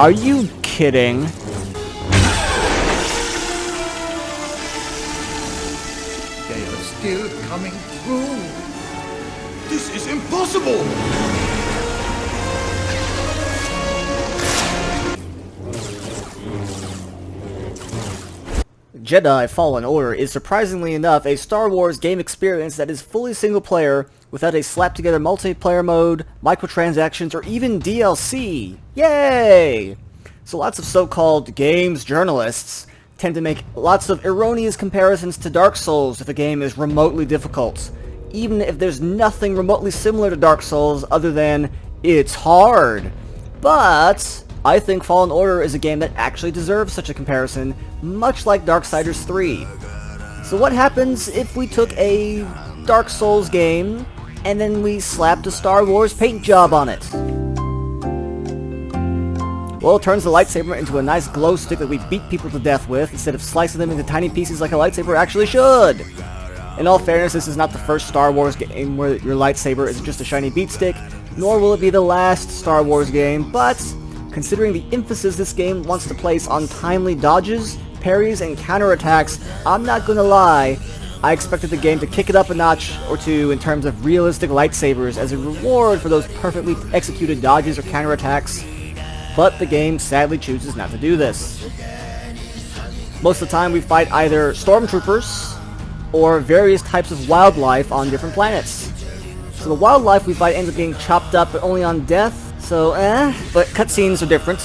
Are you kidding? They are still coming through. This is impossible! Jedi Fallen Order is surprisingly enough a Star Wars game experience that is fully single player without a slapped together multiplayer mode, microtransactions, or even DLC. Yay! So lots of so-called games journalists tend to make lots of erroneous comparisons to Dark Souls if a game is remotely difficult, even if there's nothing remotely similar to Dark Souls other than it's hard. But I think Fallen Order is a game that actually deserves such a comparison, much like Darksiders 3. So what happens if we took a Dark Souls game and then we slapped a Star Wars paint job on it? Well, it turns the lightsaber into a nice glow stick that we beat people to death with, instead of slicing them into tiny pieces like a lightsaber actually should. In all fairness, this is not the first Star Wars game where your lightsaber is just a shiny beat stick, nor will it be the last Star Wars game, but considering the emphasis this game wants to place on timely dodges, parries, and counterattacks, I'm not gonna lie, I expected the game to kick it up a notch or two in terms of realistic lightsabers as a reward for those perfectly executed dodges or counterattacks, but the game sadly chooses not to do this. Most of the time we fight either stormtroopers or various types of wildlife on different planets. So the wildlife we fight ends up getting chopped up, but only on death, so but cutscenes are different.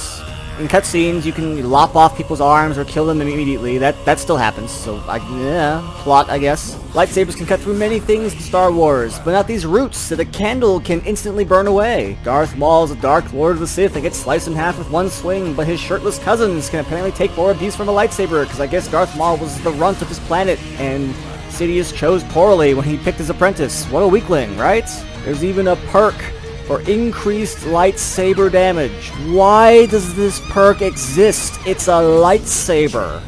In cutscenes, you can lop off people's arms or kill them immediately. That still happens, so plot, I guess. Lightsabers can cut through many things in Star Wars, but not these roots that a candle can instantly burn away. Darth Maul is a Dark Lord of the Sith that gets sliced in half with one swing, but his shirtless cousins can apparently take more abuse from a lightsaber, because I guess Darth Maul was the runt of his planet, and Sidious chose poorly when he picked his apprentice. What a weakling, right? There's even a perk for increased lightsaber damage. Why does this perk exist? It's a lightsaber.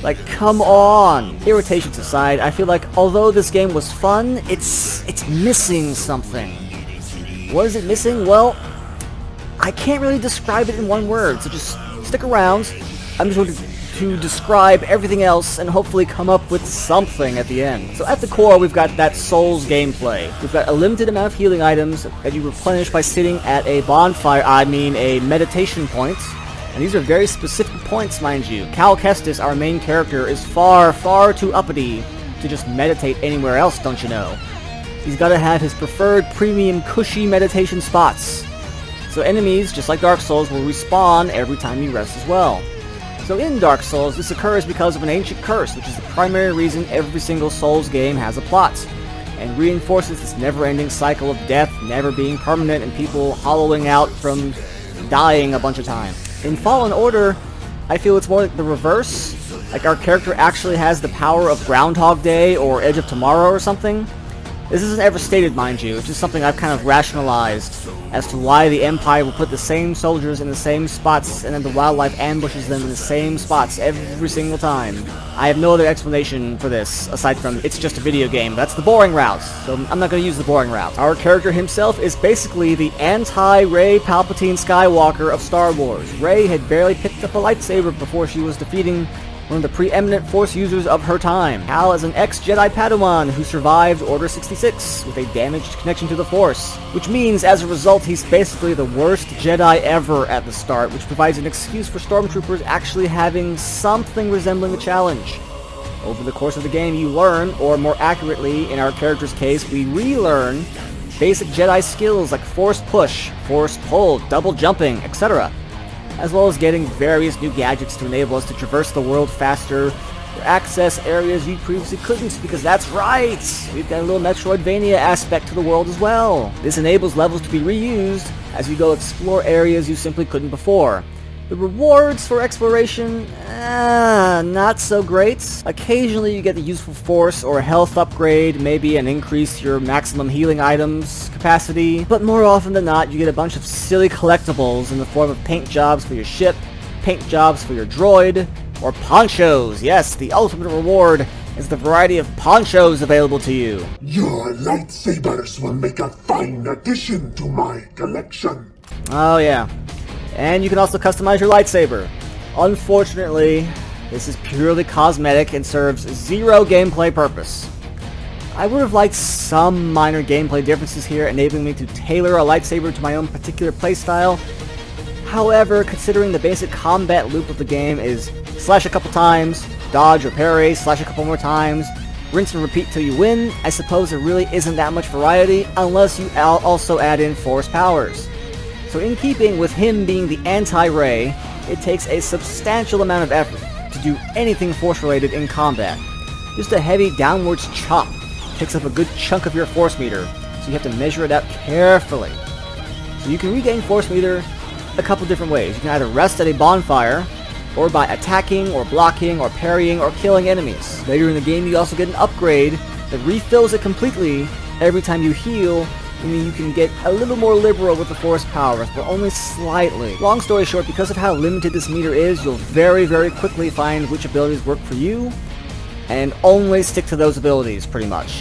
Like, come on. Irritations aside, I feel like although this game was fun, it's missing something. What is it missing? Well, I can't really describe it in one word, so just stick around. I'm just going to describe everything else and hopefully come up with something at the end. So at the core, we've got that Souls gameplay. We've got a limited amount of healing items that you replenish by sitting at a bonfire, a meditation point. And these are very specific points, mind you. Cal Kestis, our main character, is far, far too uppity to just meditate anywhere else, don't you know? He's got to have his preferred premium cushy meditation spots. So enemies, just like Dark Souls, will respawn every time you rest as well. So in Dark Souls, this occurs because of an ancient curse, which is the primary reason every single Souls game has a plot, and reinforces this never-ending cycle of death never being permanent and people hollowing out from dying a bunch of times. In Fallen Order, I feel it's more like the reverse. Like our character actually has the power of Groundhog Day or Edge of Tomorrow or something. This isn't ever stated, mind you, it's just something I've kind of rationalized as to why the Empire will put the same soldiers in the same spots and then the wildlife ambushes them in the same spots every single time. I have no other explanation for this, aside from it's just a video game. That's the boring route, so I'm not going to use the boring route. Our character himself is basically the anti-Rey Palpatine Skywalker of Star Wars. Rey had barely picked up a lightsaber before she was defeating one of the preeminent Force users of her time. Cal is an ex-Jedi Padawan who survived Order 66 with a damaged connection to the Force, which means as a result he's basically the worst Jedi ever at the start, which provides an excuse for stormtroopers actually having something resembling a challenge. Over the course of the game you learn, or more accurately in our character's case, we relearn basic Jedi skills like Force Push, Force Pull, double jumping, etc., as well as getting various new gadgets to enable us to traverse the world faster or access areas you previously couldn't, because that's right! We've got a little Metroidvania aspect to the world as well. This enables levels to be reused as you go explore areas you simply couldn't before. The rewards for exploration, not so great. Occasionally you get the useful force or health upgrade, maybe an increase your maximum healing items capacity, but more often than not you get a bunch of silly collectibles in the form of paint jobs for your ship, paint jobs for your droid, or ponchos. Yes, the ultimate reward is the variety of ponchos available to you. Your lightsabers will make a fine addition to my collection. Oh yeah. And you can also customize your lightsaber. Unfortunately, this is purely cosmetic and serves zero gameplay purpose. I would have liked some minor gameplay differences here, enabling me to tailor a lightsaber to my own particular playstyle. However, considering the basic combat loop of the game is slash a couple times, dodge or parry, slash a couple more times, rinse and repeat till you win, I suppose there really isn't that much variety unless you also add in Force powers. So in keeping with him being the anti-Rey, it takes a substantial amount of effort to do anything Force related in combat. Just a heavy downwards chop takes up a good chunk of your Force meter, so you have to measure it out carefully. So you can regain Force meter a couple different ways. You can either rest at a bonfire, or by attacking, or blocking, or parrying, or killing enemies. Later in the game you also get an upgrade that refills it completely every time you heal, meaning you can get a little more liberal with the Force powers, but only slightly. Long story short, because of how limited this meter is, you'll very quickly find which abilities work for you, and only stick to those abilities, pretty much.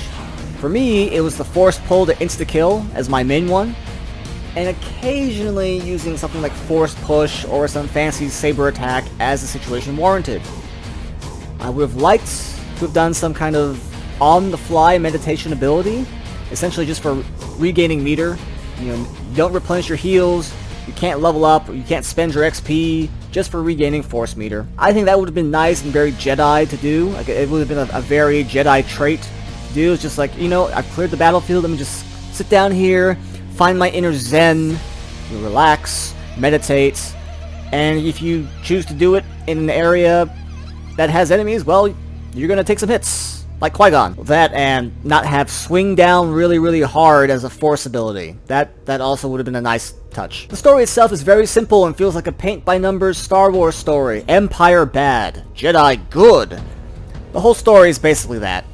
For me, it was the Force pull to insta-kill as my main one, and occasionally using something like Force push or some fancy saber attack as the situation warranted. I would have liked to have done some kind of on-the-fly meditation ability, essentially just for regaining meter. You don't replenish your heals, you can't level up, you can't spend your XP, just for regaining Force meter. I think that would have been nice and very Jedi to do. Like, it would have been a very Jedi trait to do. It's just like, I've cleared the battlefield, let me just sit down here, find my inner zen, relax, meditate, and if you choose to do it in an area that has enemies, well, you're gonna take some hits, like Qui-Gon. That and not have swing down really hard as a Force ability. That also would have been a nice touch. The story itself is very simple and feels like a paint-by-numbers Star Wars story. Empire bad, Jedi good. The whole story is basically that.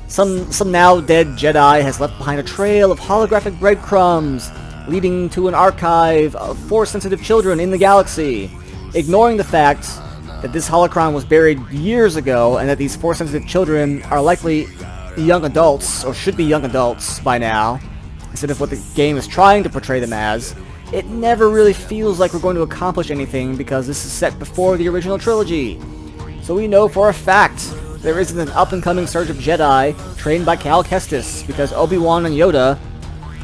Some now dead Jedi has left behind a trail of holographic breadcrumbs, leading to an archive of Force-sensitive children in the galaxy, ignoring the fact that this holocron was buried years ago and that these Force-sensitive children are likely young adults, or should be young adults by now, instead of what the game is trying to portray them as. It never really feels like we're going to accomplish anything because this is set before the original trilogy. So we know for a fact there isn't an up-and-coming surge of Jedi trained by Cal Kestis, because Obi-Wan and Yoda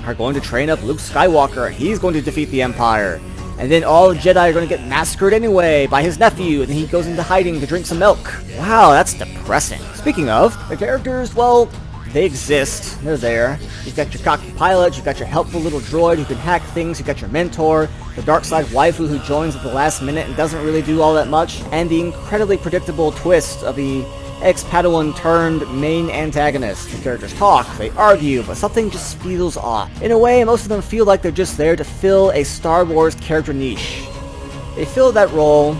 are going to train up Luke Skywalker. He's going to defeat the Empire. And then all the Jedi are going to get massacred anyway by his nephew, and then he goes into hiding to drink some milk. Wow, that's depressing. Speaking of, the characters, well, they exist. They're there. You've got your cocky pilot, you've got your helpful little droid who can hack things, you've got your mentor, the dark side waifu who joins at the last minute and doesn't really do all that much, and the incredibly predictable twist of the ex-Padawan turned main antagonist. The characters talk, they argue, but something just feels off. In a way, most of them feel like they're just there to fill a Star Wars character niche. They fill that role,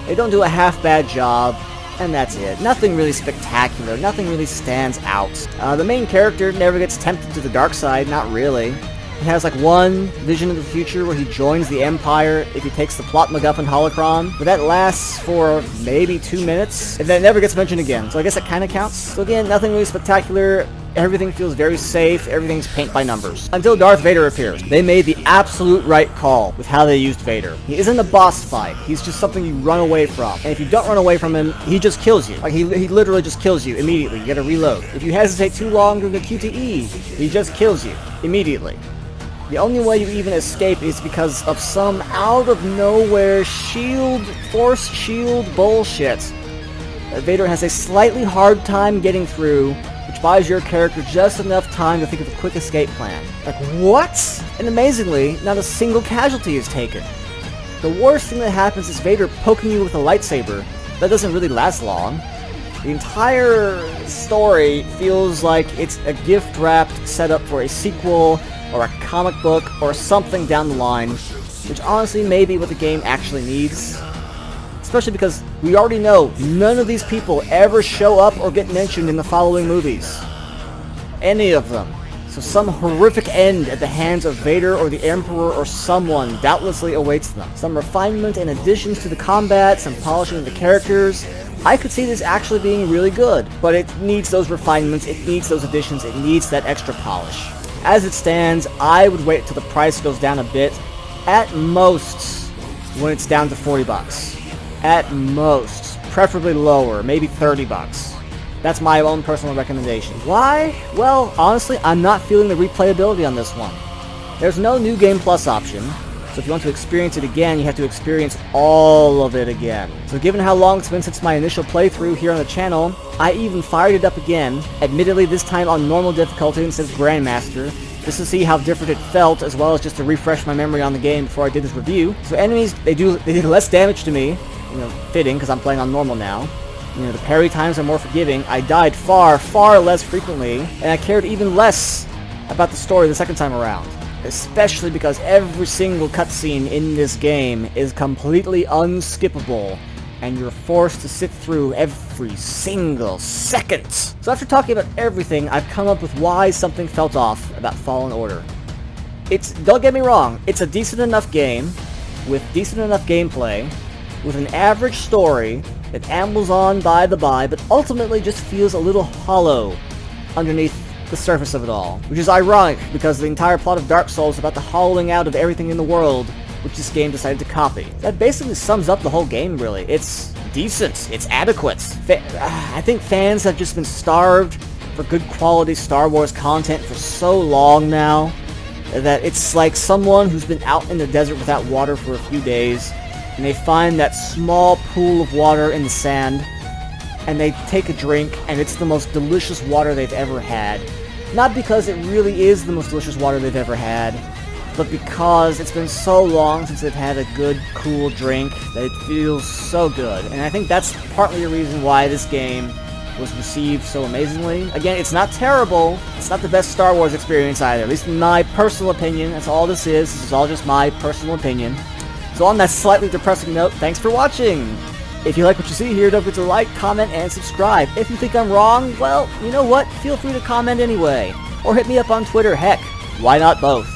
they don't do a half-bad job, and that's it. Nothing really spectacular, nothing really stands out. The main character never gets tempted to the dark side, not really. He has like one vision of the future where he joins the Empire if he takes the plot MacGuffin holocron, but that lasts for maybe 2 minutes, and then it never gets mentioned again, so I guess that kind of counts. So again, nothing really spectacular, everything feels very safe, everything's paint by numbers. Until Darth Vader appears. They made the absolute right call with how they used Vader. He isn't a boss fight, he's just something you run away from, and if you don't run away from him, he just kills you. Like, he literally just kills you immediately, you gotta reload. If you hesitate too long during the QTE, he just kills you immediately. The only way you even escape is because of some out-of-nowhere Force shield bullshit that Vader has a slightly hard time getting through, which buys your character just enough time to think of a quick escape plan. Like, what? And amazingly, not a single casualty is taken. The worst thing that happens is Vader poking you with a lightsaber. That doesn't really last long. The entire story feels like it's a gift-wrapped setup for a sequel, or a comic book, or something down the line, which honestly may be what the game actually needs. Especially because we already know none of these people ever show up or get mentioned in the following movies. Any of them. So some horrific end at the hands of Vader or the Emperor or someone doubtlessly awaits them. Some refinement and additions to the combat, some polishing of the characters. I could see this actually being really good, but it needs those refinements, it needs those additions, it needs that extra polish. As it stands, I would wait till the price goes down a bit. At most, when it's down to 40 bucks. At most. Preferably lower, maybe 30 bucks. That's my own personal recommendation. Why? Well, honestly, I'm not feeling the replayability on this one. There's no New Game Plus option, so if you want to experience it again, you have to experience all of it again. So given how long it's been since my initial playthrough here on the channel, I even fired it up again, admittedly this time on normal difficulty instead of Grandmaster, just to see how different it felt, as well as just to refresh my memory on the game before I did this review. So enemies, they did less damage to me, fitting, because I'm playing on normal now. The parry times are more forgiving. I died far, far less frequently, and I cared even less about the story the second time around. Especially because every single cutscene in this game is completely unskippable, and you're forced to sit through every single second. So after talking about everything, I've come up with why something felt off about Fallen Order. Don't get me wrong, it's a decent enough game, with decent enough gameplay, with an average story that ambles on by the by, but ultimately just feels a little hollow underneath the surface of it all. Which is ironic, because the entire plot of Dark Souls is about the hollowing out of everything in the world, which this game decided to copy. That basically sums up the whole game, really. It's decent. It's adequate. I think fans have just been starved for good quality Star Wars content for so long now, that it's like someone who's been out in the desert without water for a few days, and they find that small pool of water in the sand, and they take a drink, and it's the most delicious water they've ever had. Not because it really is the most delicious water they've ever had, but because it's been so long since they've had a good, cool drink that it feels so good. And I think that's partly the reason why this game was received so amazingly. Again, it's not terrible. It's not the best Star Wars experience either, at least in my personal opinion. That's all this is. This is all just my personal opinion. So on that slightly depressing note, thanks for watching! If you like what you see here, don't forget to like, comment, and subscribe. If you think I'm wrong, well, you know what? Feel free to comment anyway. Or hit me up on Twitter, heck, why not both?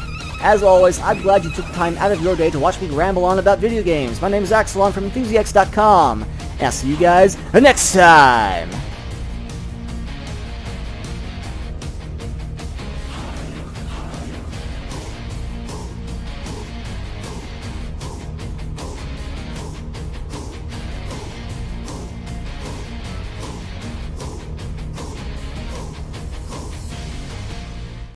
As always, I'm glad you took the time out of your day to watch me ramble on about video games. My name is Axelon from Enthusiasts.com, and I'll see you guys next time!